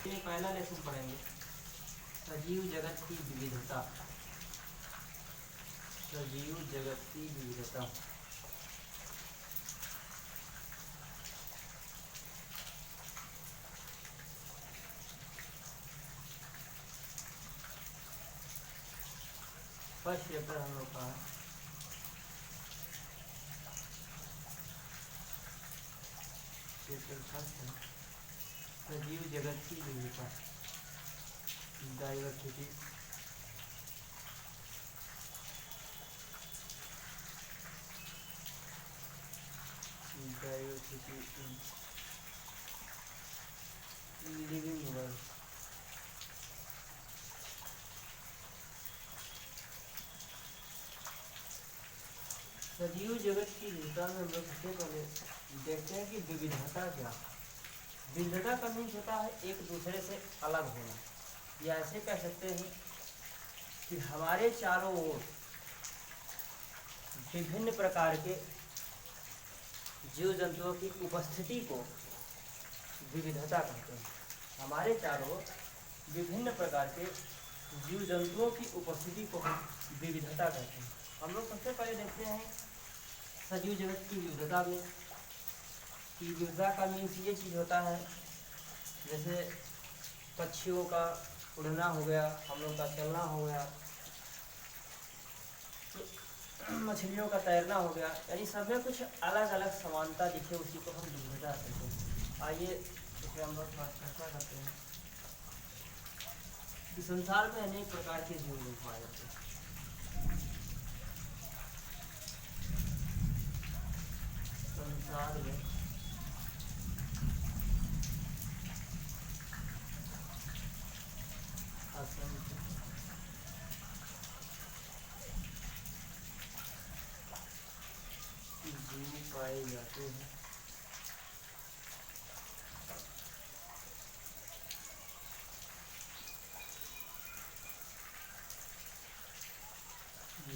ये पहला लेसन पढ़ेंगे, सजीव जगत की विविधता। सजीव जगत की विविधता। फर्स्ट चैप्टर हम लोग का है। चैप्टर फर्स्ट है सजीव जगत की विविधता, diversity. Diversity in living world. सजीव जगत की विविधता में हम लोग सबसे पहले देखते हैं कि विविधता क्या। विविधता का मीन्स होता है एक दूसरे से अलग होना, या ऐसे कह सकते हैं कि हमारे चारों ओर विभिन्न प्रकार के जीव जंतुओं की उपस्थिति को विविधता कहते हैं। हमारे चारों ओर विभिन्न प्रकार के जीव जंतुओं की उपस्थिति को हम विविधता कहते हैं। हम लोग सबसे पहले देखते हैं सजीव जगत की विविधता में कि विविधता का मीन्स ये चीज़ होता है, जैसे पक्षियों का उड़ना हो गया, हम लोग का चलना हो गया, तो मछलियों का तैरना हो गया, यानी सब में कुछ अलग अलग समानता दिखे, उसी को हम विविधता कहते हैं। आइए इसे हम लोग चर्चा करते हैं कि संसार में अनेक प्रकार के जीव लोग पाए जाते हैं। संसार में असंख्य जीव पाए जाते हैं।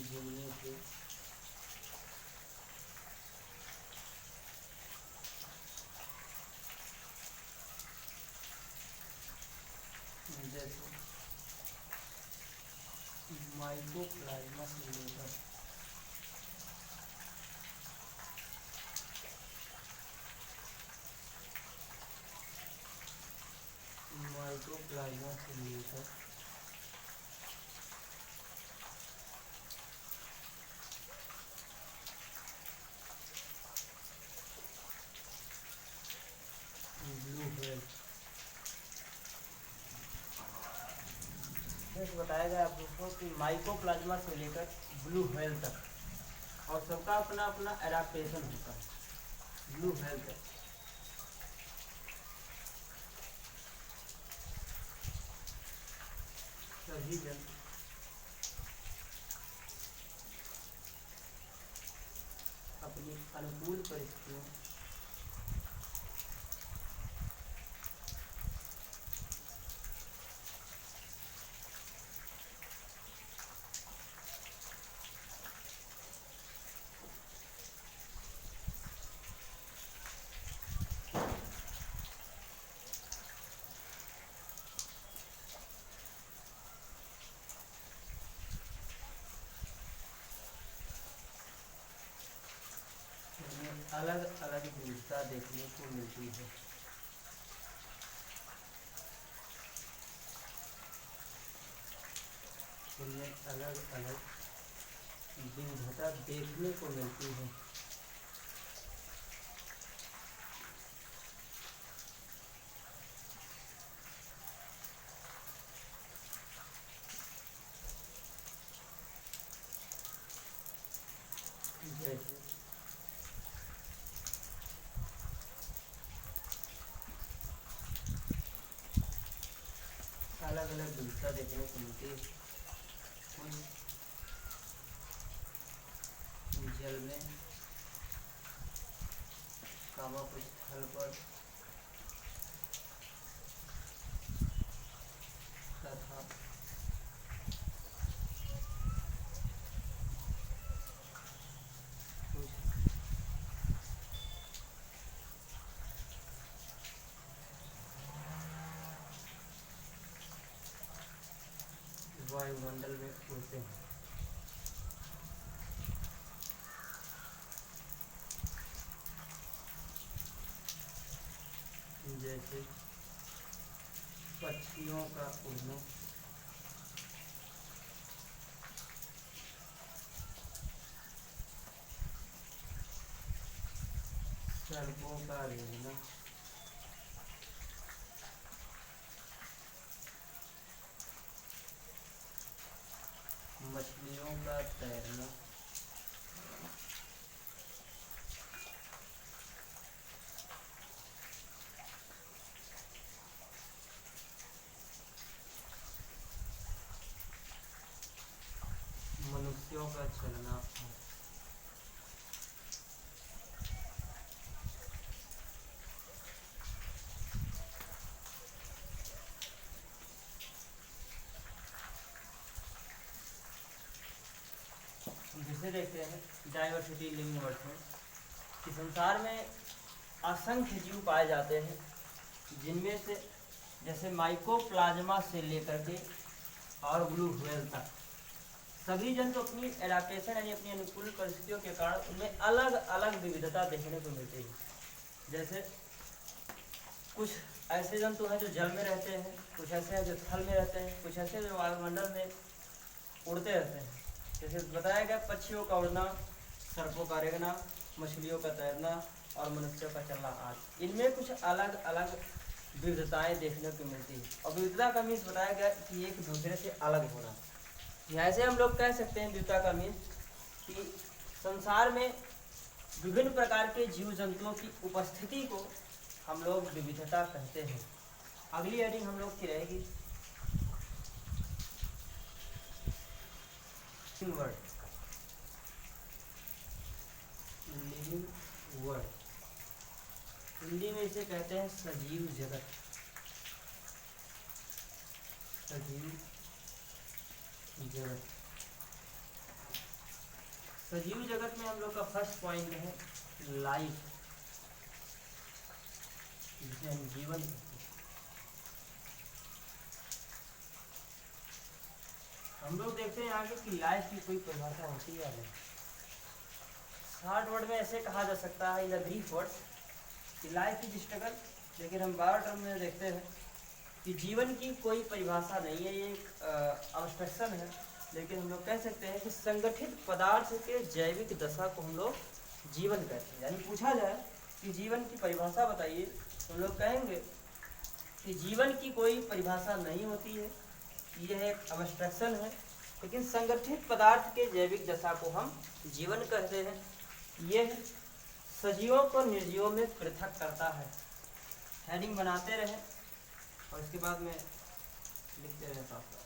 जिनमें से जैसे माइकोप्लाज्मा से लेकर माइकोप्लाज्मा से लेकर ब्लू व्हेल, जैसे बताया गया आप लोगों को कि माइकोप्लाज्मा से लेकर ब्लू व्हेल तक, और सबका अपना अपना एडाप्टेशन होता है। ब्लू व्हेल तक सभी जंतु अपनी अनुकूल परिस्थितियों में अलग अलग विविधता देखने को मिलती है। उनमें अलग अलग विविधता देखने को मिलती है। जैसे अलग अलग विविधता देखने को मिलती है। कुछ जल में, कुछ स्थल पर तथा कुछ वायुमंडल में उड़ते हैं। जैसे पक्षियों का उड़ना, सर्पों का रेंगना, मछलियों का तैरना, मनुष्यों का चलना। जैसे देखते हैं डाइवर्सिटी लिविंग वर्ड्स में कि संसार में असंख्य जीव पाए जाते हैं, जिनमें से जैसे माइकोप्लाज्मा से लेकर के और ब्लू व्हेल तक सभी जंतु अपनी एडाप्टेशन यानी अपनी अनुकूल परिस्थितियों के कारण उनमें अलग अलग विविधता देखने को मिलती है। जैसे कुछ ऐसे जंतु हैं जो जल में रहते हैं, कुछ ऐसे हैं जो थल में रहते हैं, कुछ ऐसे जो वायुमंडल में उड़ते रहते हैं। जैसे बताया गया पक्षियों का उड़ना, सर्पों का रेंगना, मछलियों का तैरना और मनुष्यों का चलना आदि, इनमें कुछ अलग अलग विविधताएं देखने को मिलती है। और विविधता का मीन्स बताया गया कि एक दूसरे से अलग होना। ऐसे हम लोग कह सकते हैं विविधता का मीन्स कि संसार में विभिन्न प्रकार के जीव जंतुओं की उपस्थिति को हम लोग विविधता कहते हैं। अगली हेडिंग हम लोग की रहेगी वर्ड, लिविंग वर्ड। हिंदी में इसे कहते हैं सजीव जगत। सजीव जगत, सजीव जगत में हम लोग का फर्स्ट पॉइंट है लाइफ, जिसे हम जीवन कहते हैं। हम लोग देखते हैं आगे कि लाइफ की कोई परिभाषा होती है नहीं। शॉर्ट वर्ड में ऐसे कहा जा सकता है इन द ब्रीफ वर्ड्स कि लाइफ इज स्ट्रगल, लेकिन हम 12 टर्म में देखते हैं कि जीवन की कोई परिभाषा नहीं है, ये एक अब्स्ट्रक्शन है। लेकिन हम लोग कह सकते हैं कि संगठित पदार्थ के जैविक दशा को हम लोग जीवन कहते हैं। यानी पूछा जाए कि जीवन की परिभाषा बताइए, तो हम लोग कहेंगे कि जीवन की कोई परिभाषा नहीं होती है, यह एक अब्स्ट्रक्शन है। लेकिन संगठित पदार्थ के जैविक दशा को हम जीवन कहते हैं। यह सजीवों को निर्जीवों में पृथक करता है। हेडिंग बनाते रहें और इसके बाद में लिखते रहें साथ साथ।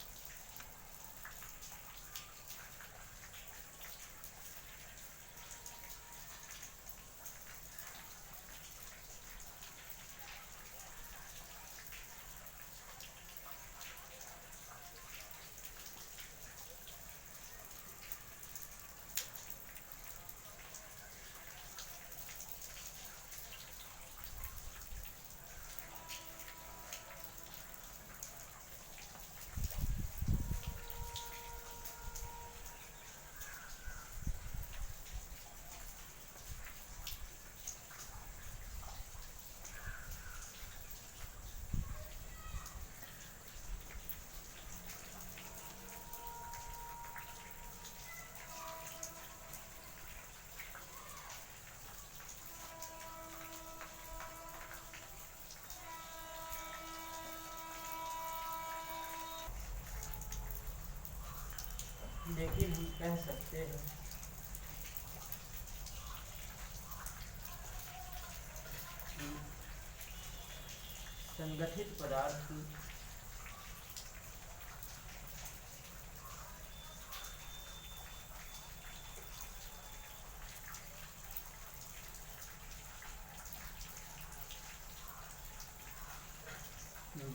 देखिए हम कह सकते हैं कि संगठित पदार्थ की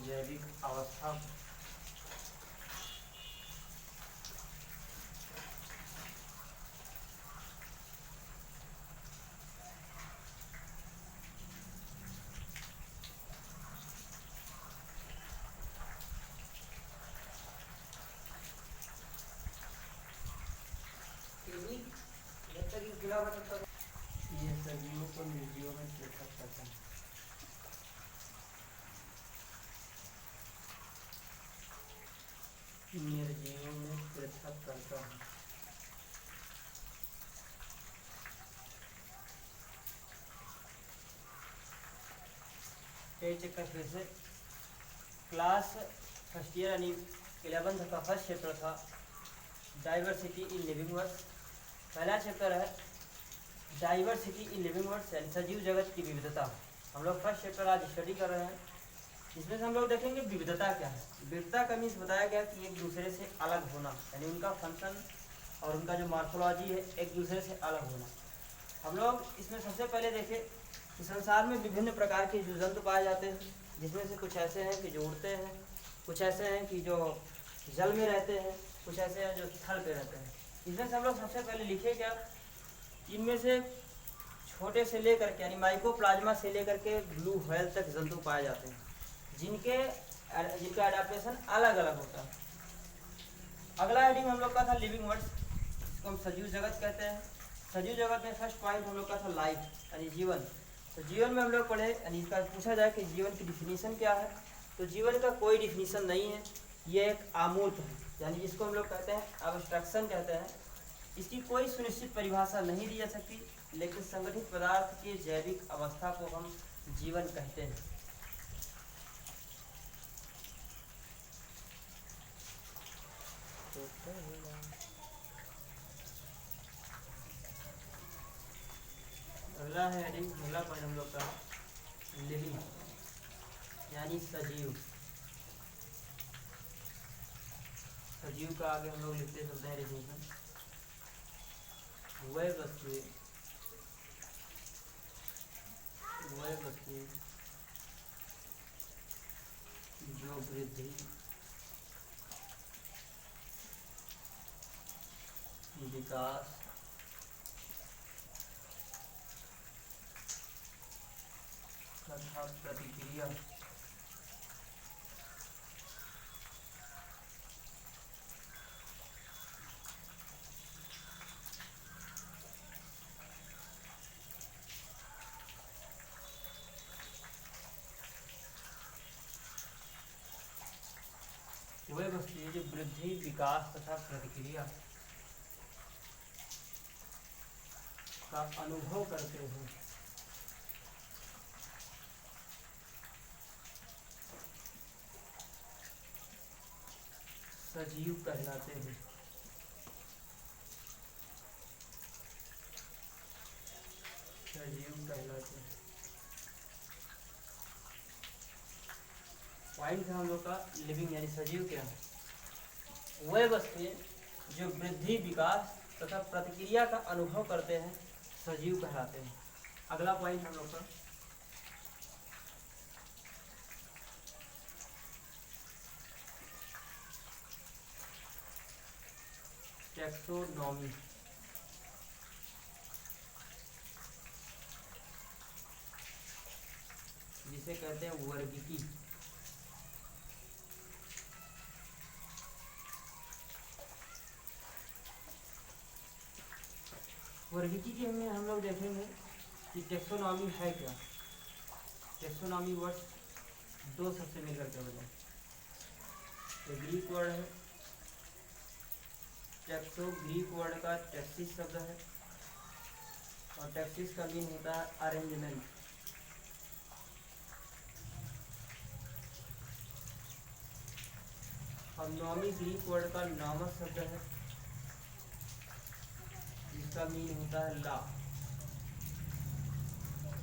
जैविक अवस्था ये सजीवों को निर्जीवों में पृथक करता है। निर्जीवों में पृथक करता है। चेक फिर से क्लास फर्स्ट ईयर यानी 11th का फर्स्ट चैप्टर था डाइवर्सिटी इन लिविंग वर्ड्स। पहला चैप्टर है डाइवर्सिटी इन लिविंग वर्ड्स यानी सजीव जगत की विविधता। हम लोग फर्स्ट चैप्टर आज स्टडी कर रहे हैं। इसमें से हम लोग देखेंगे विविधता क्या है। विविधता का मीन्स बताया गया कि एक दूसरे से अलग होना यानी उनका फंक्शन और उनका जो मॉर्फोलॉजी है एक दूसरे से अलग होना। हम लोग इसमें सबसे पहले देखें कि संसार में विभिन्न प्रकार के जीव जंतु पाए जाते हैं, जिसमें से कुछ ऐसे हैं कि जो उड़ते हैं, कुछ ऐसे हैं कि जो जल में रहते हैं, कुछ ऐसे हैं जो थल पे रहते हैं। इसमें से हम लोग सबसे पहले लिखे क्या, इनमें से छोटे से लेकर के यानी माइकोप्लाज्मा से लेकर के ब्लू व्हेल तक जंतु पाए जाते हैं, जिनका एडाप्टेशन अलग अलग होता है। अगला हेडिंग हम लोग का था लिविंग वर्ड्स, इसको हम सजीव जगत कहते हैं। सजीव जगत में फर्स्ट पॉइंट हम लोग का था लाइफ यानी जीवन। तो जीवन में हम लोग पढ़े यानी इसका पूछा जाए कि जीवन की डिफिनीशन क्या है, तो जीवन का कोई डिफिनीशन नहीं है, ये एक आमूर्त है यानी जिसको हम लोग कहते हैं अब्स्ट्रक्शन कहते हैं। इसकी कोई सुनिश्चित परिभाषा नहीं दी जा सकती, लेकिन संगठित पदार्थ की जैविक अवस्था को हम जीवन कहते हैं। अगला है हेडिंग, अगला पॉइंट हम लोग का लिविंग यानी सजीव। सजीव का आगे हम लोग लिखते चलते हैं डेफिनेशन, वह वस्तु जो वृद्धि, विकास तथा प्रतिक्रिया वह वस्तु है जो वृद्धि, विकास तथा प्रतिक्रिया का अनुभव करते हैं। सजीव कहलाते हैं। सजीव कहलाते हैं। पॉइंट है हम लोग का लिविंग यानी सजीव क्या है, वह वस्तुएं जो वृद्धि, विकास तथा प्रतिक्रिया का अनुभव करते हैं सजीव कहलाते हैं। अगला पॉइंट हम लोग का टैक्सोनॉमी। जिसे कहते हैं वर्गीकी। वर्गीकी के में हम लोग देखेंगे कि टैक्सोनॉमी है क्या। टैक्सोनॉमी वर्ड दो शब्द से मिलकर के बने। तो ग्रीक वर्ड है टैक्सो, ग्रीक वर्ड का टैक्सिस शब्द है और टैक्सिस का मीन होता है अरेंजमेंट। और नॉमी ग्रीक वर्ड का नॉमस शब्द है जिसका मीन होता है लॉ।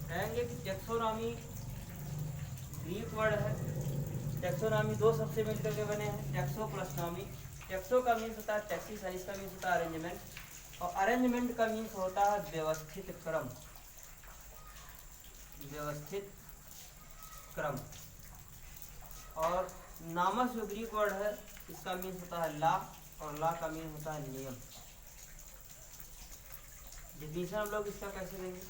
कहेंगे कि टैक्सोनॉमी ग्रीक वर्ड है, टैक्सोनॉमी दो शब्द से मिलकर के बने हैं, टैक्सो प्लस नॉमी। टैक्सो का मीन्स होता है टैक्सिस और इसका मीन्स होता है अरेंजमेंट, और अरेंजमेंट का मीन्स होता है व्यवस्थित क्रम। व्यवस्थित क्रम। और नामस जो ग्रीक वर्ड है इसका मीन्स होता है लॉ और लॉ का मीन होता है नियम। डिफिनीशन हम लोग इसका कैसे देंगे,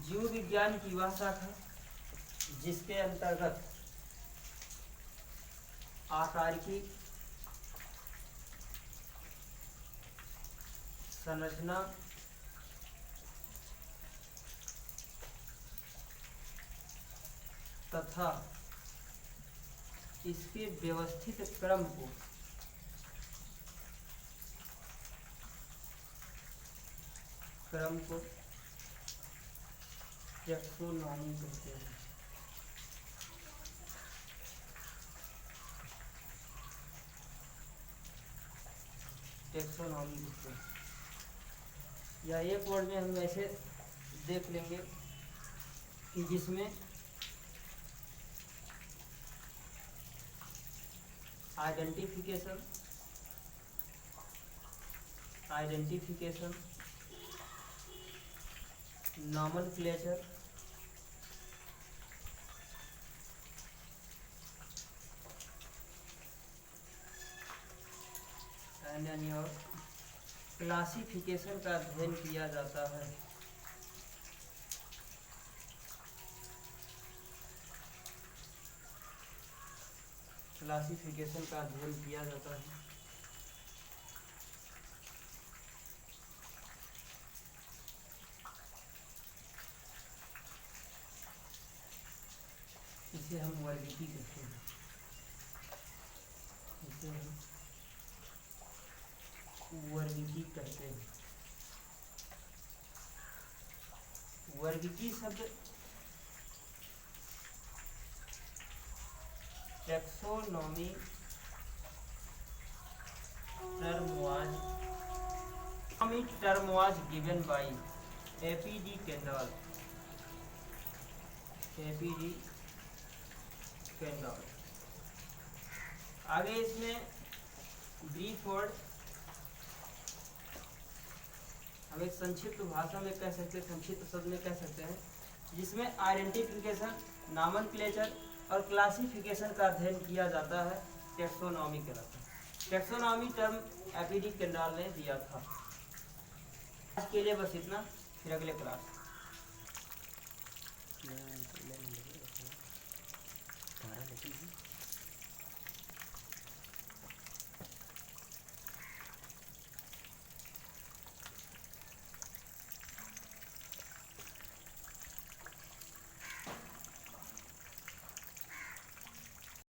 जीव विज्ञान की वह शाखा जिसके अंतर्गत आकार की संरचना तथा इसके व्यवस्थित क्रम को टेक्सोनॉमी कहते हैं। टेक्सोनॉमी कहते हैं। या एक वर्ड में हम ऐसे देख लेंगे कि जिसमें आइडेंटिफिकेशन, नॉमेनक्लेचर, और क्लासिफिकेशन का अध्ययन किया जाता है। क्लासिफिकेशन का अध्ययन किया जाता है। इसे हम वर्गीकी कहते हैं। इसे हम वर्गीकी कहते हैं। वर्गीकी शब्द taxonomy term was given by A.P.D. Kendall। आगे इसमें ब्रीफ वर्ड हम एक संक्षिप्त भाषा में कह सकते हैं, संक्षिप्त शब्द में कह सकते हैं, जिसमें आइडेंटिफिकेशन, नॉमेनक्लेचर और क्लासिफिकेशन का अध्ययन किया जाता है। टेक्सोनॉमी कहलाता है। Taxonomy term A.P.D. केंडाल ने दिया था। आज के लिए बस इतना, फिर अगले क्लास।